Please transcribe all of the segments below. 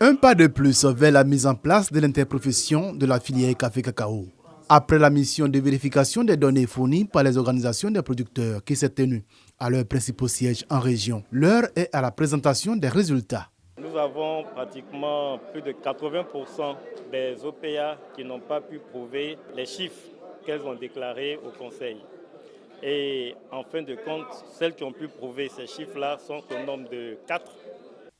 Un pas de plus vers la mise en place de l'interprofession de la filière café-cacao. Après la mission de vérification des données fournies par les organisations des producteurs qui s'est tenue à leur principal siège en région, l'heure est à la présentation des résultats. Nous avons pratiquement plus de 80% des OPA qui n'ont pas pu prouver les chiffres qu'elles ont déclarés au Conseil. Et en fin de compte, celles qui ont pu prouver ces chiffres-là sont au nombre de 4.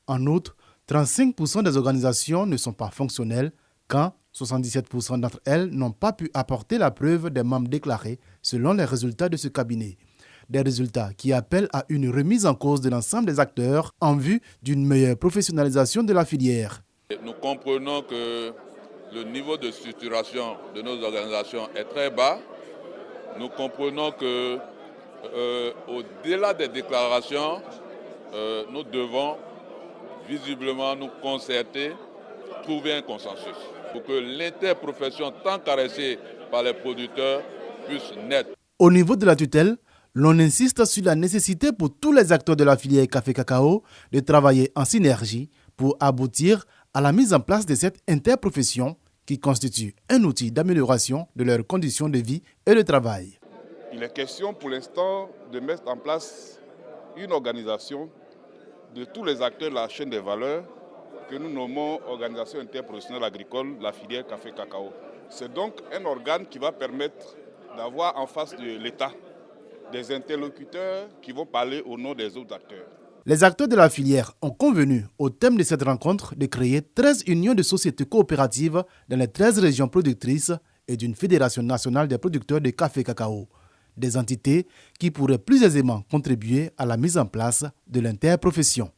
En outre, 35% des organisations ne sont pas fonctionnelles quand 77% d'entre elles n'ont pas pu apporter la preuve des membres déclarés selon les résultats de ce cabinet. Des résultats qui appellent à une remise en cause de l'ensemble des acteurs en vue d'une meilleure professionnalisation de la filière. Nous comprenons que le niveau de structuration de nos organisations est très bas. Nous comprenons que au-delà des déclarations, nous devons visiblement nous concerter, trouver un consensus pour que l'interprofession tant caressée par les producteurs puisse naître. Au niveau de la tutelle, l'on insiste sur la nécessité pour tous les acteurs de la filière café-cacao de travailler en synergie pour aboutir à la mise en place de cette interprofession qui constitue un outil d'amélioration de leurs conditions de vie et de travail. Il est question pour l'instant de mettre en place une organisation de tous les acteurs de la chaîne des valeurs que nous nommons Organisation interprofessionnelle agricole, la filière café-cacao. C'est donc un organe qui va permettre d'avoir en face de l'État des interlocuteurs qui vont parler au nom des autres acteurs. Les acteurs de la filière ont convenu, au thème de cette rencontre, de créer 13 unions de sociétés coopératives dans les 13 régions productrices et d'une fédération nationale des producteurs de café-cacao. Des entités qui pourraient plus aisément contribuer à la mise en place de l'interprofession.